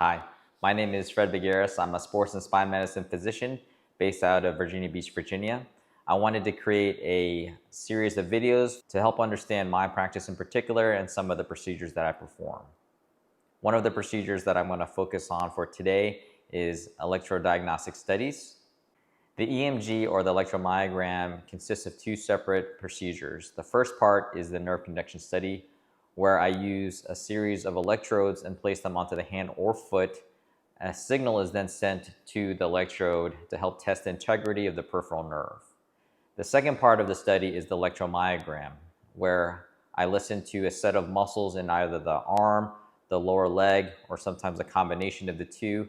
Hi, my name is Fred Bagares. I'm a sports and spine medicine physician based out of Virginia Beach, Virginia. I wanted to create a series of videos to help understand my practice in particular and some of the procedures that I perform. One of the procedures that I'm going to focus on for today is electrodiagnostic studies. The EMG, or the electromyogram, consists of two separate procedures. The first part is the nerve conduction study, where I use a series of electrodes and place them onto the hand or foot. A signal is then sent to the electrode to help test the integrity of the peripheral nerve. The second part of the study is the electromyogram, where I listen to a set of muscles in either the arm, the lower leg, or sometimes a combination of the two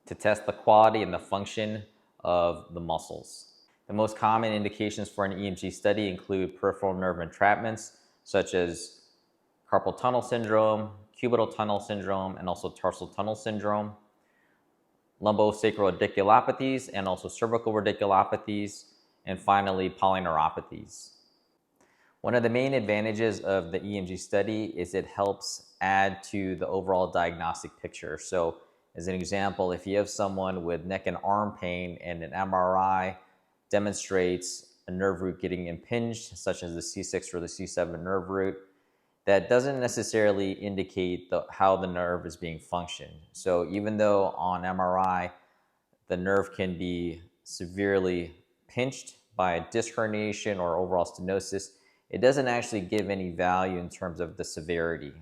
to test the quality and the function of the muscles. The most common indications for an EMG study include peripheral nerve entrapments, such as carpal tunnel syndrome, cubital tunnel syndrome, and also tarsal tunnel syndrome, lumbosacral radiculopathies, and also cervical radiculopathies, and finally polyneuropathies. One of the main advantages of the EMG study is it helps add to the overall diagnostic picture. So as an example, if you have someone with neck and arm pain and an MRI demonstrates a nerve root getting impinged, such as the C6 or the C7 nerve root, that doesn't necessarily indicate how the nerve is being functioned. So even though on MRI, the nerve can be severely pinched by a disc herniation or overall stenosis, it doesn't actually give any value in terms of the severity.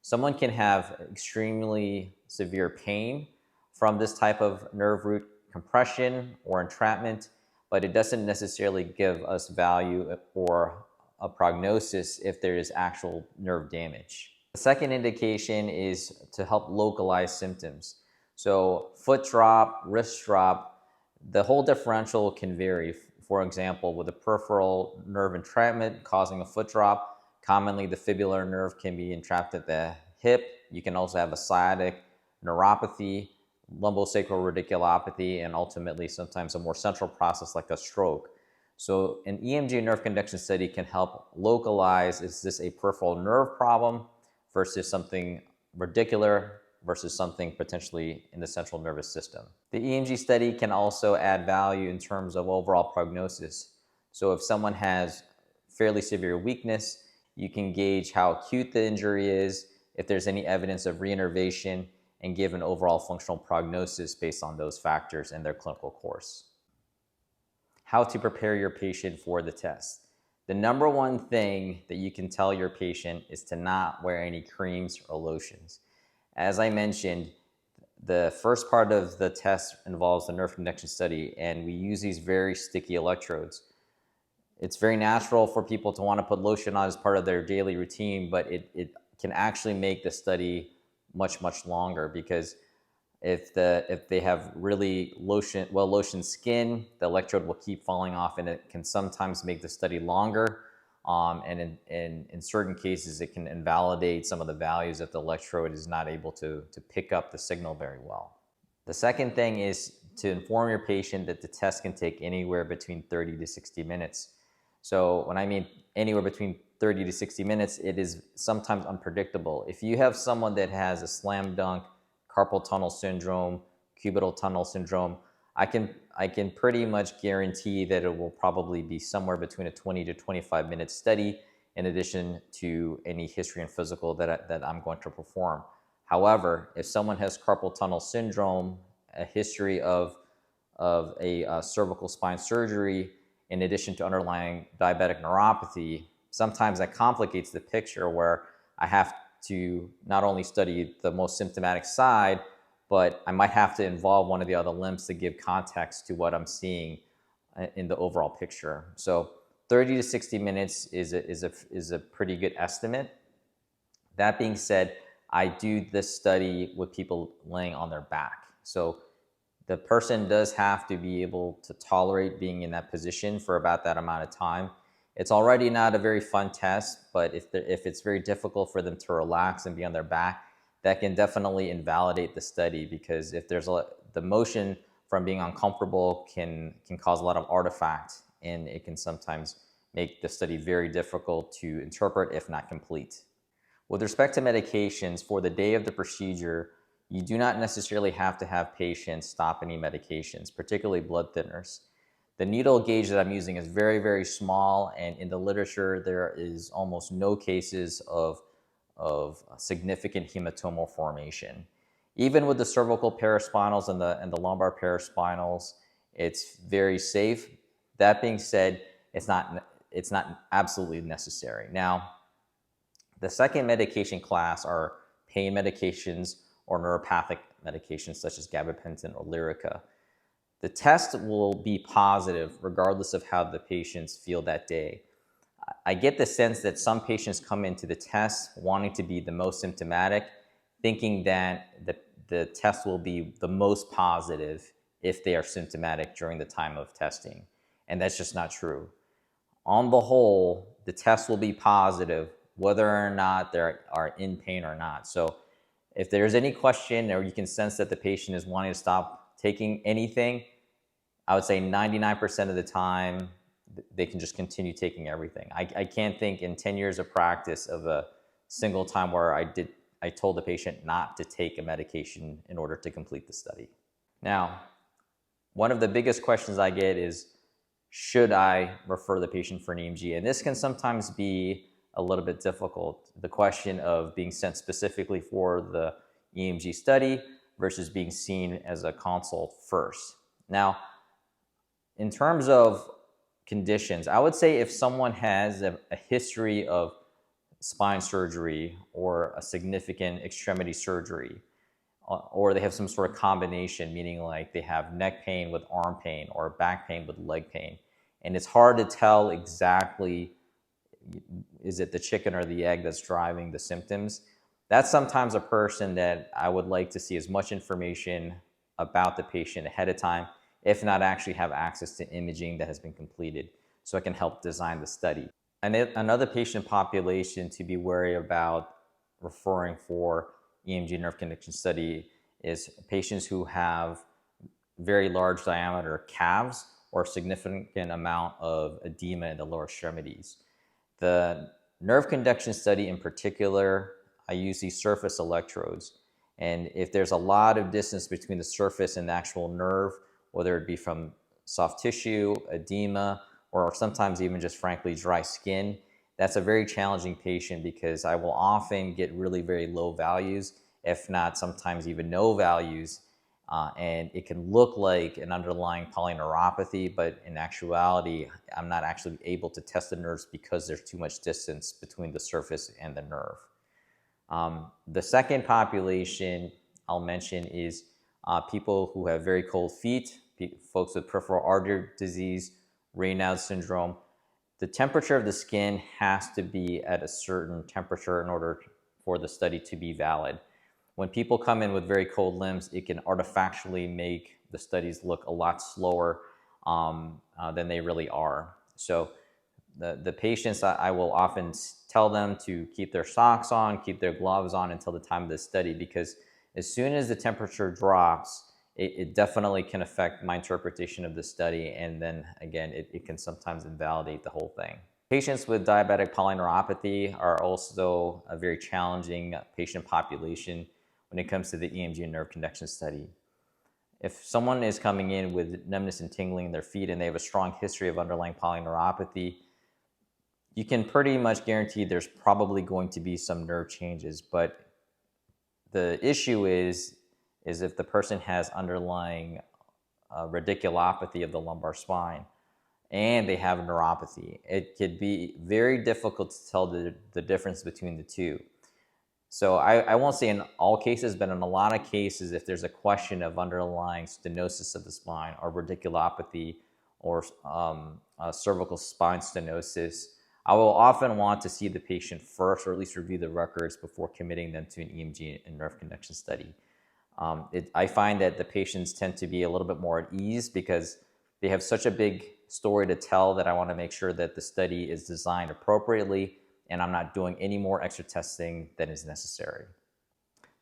Someone can have extremely severe pain from this type of nerve root compression or entrapment, but it doesn't necessarily give us value or a prognosis if there is actual nerve damage. The second indication is to help localize symptoms. So foot drop, wrist drop, the whole differential can vary. For example, with a peripheral nerve entrapment causing a foot drop, commonly the fibular nerve can be entrapped at the hip. You can also have a sciatic neuropathy, lumbosacral radiculopathy, and ultimately sometimes a more central process like a stroke. So an EMG nerve conduction study can help localize, is this a peripheral nerve problem versus something radicular versus something potentially in the central nervous system. The EMG study can also add value in terms of overall prognosis. So if someone has fairly severe weakness, you can gauge how acute the injury is, if there's any evidence of reinnervation, and give an overall functional prognosis based on those factors and their clinical course. How to prepare your patient for the test. The number one thing that you can tell your patient is to not wear any creams or lotions. As I mentioned, the first part of the test involves the nerve conduction study, and we use these very sticky electrodes. It's very natural for people to want to put lotion on as part of their daily routine, but it can actually make the study much longer, because if they have really well-lotioned skin, the electrode will keep falling off, and it can sometimes make the study longer. And in certain cases, it can invalidate some of the values if the electrode is not able to pick up the signal very well. The second thing is to inform your patient that the test can take anywhere between 30 to 60 minutes. So when I mean anywhere between 30 to 60 minutes, it is sometimes unpredictable. If you have someone that has a slam dunk carpal tunnel syndrome, cubital tunnel syndrome, I can pretty much guarantee that it will probably be somewhere between a 20 to 25 minute study, in addition to any history and physical that I'm going to perform. However, if someone has carpal tunnel syndrome, a history of a cervical spine surgery, in addition to underlying diabetic neuropathy, sometimes that complicates the picture, where I have to not only study the most symptomatic side, but I might have to involve one of the other limbs to give context to what I'm seeing in the overall picture. So 30 to 60 minutes is a pretty good estimate. That being said, I do this study with people laying on their back. So the person does have to be able to tolerate being in that position for about that amount of time. It's already not a very fun test, but if it's very difficult for them to relax and be on their back, that can definitely invalidate the study, because if there's the motion from being uncomfortable can cause a lot of artifact, and it can sometimes make the study very difficult to interpret, if not complete. With respect to medications, for the day of the procedure, you do not necessarily have to have patients stop any medications, particularly blood thinners. The needle gauge that I'm using is very, very small, and in the literature, there is almost no cases of significant hematomal formation. Even with the cervical paraspinals and the lumbar paraspinals, it's very safe. That being said, it's not absolutely necessary. Now, the second medication class are pain medications or neuropathic medications such as gabapentin or Lyrica. The test will be positive regardless of how the patients feel that day. I get the sense that some patients come into the test wanting to be the most symptomatic, thinking that the test will be the most positive if they are symptomatic during the time of testing. And that's just not true. On the whole, the test will be positive whether or not they are in pain or not. So if there's any question or you can sense that the patient is wanting to stop taking anything, I would say 99% of the time, they can just continue taking everything. I can't think in 10 years of practice of a single time where I told the patient not to take a medication in order to complete the study. Now, one of the biggest questions I get is, should I refer the patient for an EMG? And this can sometimes be a little bit difficult. The question of being sent specifically for the EMG study versus being seen as a consult first. Now, in terms of conditions, I would say if someone has a history of spine surgery or a significant extremity surgery, or they have some sort of combination, meaning like they have neck pain with arm pain or back pain with leg pain, and it's hard to tell exactly, is it the chicken or the egg that's driving the symptoms? That's sometimes a person that I would like to see as much information about the patient ahead of time, if not actually have access to imaging that has been completed, so I can help design the study. And another patient population to be wary about referring for EMG nerve conduction study is patients who have very large diameter calves or significant amount of edema in the lower extremities. The nerve conduction study in particular, I use these surface electrodes. And if there's a lot of distance between the surface and the actual nerve, whether it be from soft tissue, edema, or sometimes even just frankly dry skin, that's a very challenging patient because I will often get really very low values, if not sometimes even no values. And it can look like an underlying polyneuropathy, but in actuality, I'm not actually able to test the nerves because there's too much distance between the surface and the nerve. The second population I'll mention is people who have very cold feet, folks with peripheral artery disease, Raynaud syndrome. The temperature of the skin has to be at a certain temperature in order for the study to be valid. When people come in with very cold limbs, it can artifactually make the studies look a lot slower than they really are. So the patients, I will often tell them to keep their socks on, keep their gloves on until the time of the study, because as soon as the temperature drops, it definitely can affect my interpretation of the study, and then again, it can sometimes invalidate the whole thing. Patients with diabetic polyneuropathy are also a very challenging patient population when it comes to the EMG nerve conduction study. If someone is coming in with numbness and tingling in their feet and they have a strong history of underlying polyneuropathy, you can pretty much guarantee there's probably going to be some nerve changes, but the issue is if the person has underlying radiculopathy of the lumbar spine and they have neuropathy, it could be very difficult to tell the difference between the two. So I won't say in all cases, but in a lot of cases, if there's a question of underlying stenosis of the spine or radiculopathy or cervical spine stenosis, I will often want to see the patient first, or at least review the records before committing them to an EMG and nerve conduction study. I find that the patients tend to be a little bit more at ease because they have such a big story to tell that I want to make sure that the study is designed appropriately and I'm not doing any more extra testing than is necessary.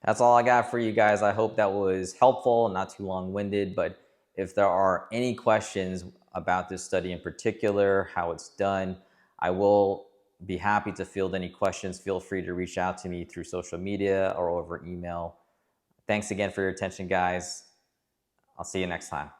That's all I got for you guys. I hope that was helpful and not too long-winded, but if there are any questions about this study in particular, how it's done, I will be happy to field any questions. Feel free to reach out to me through social media or over email. Thanks again for your attention, guys. I'll see you next time.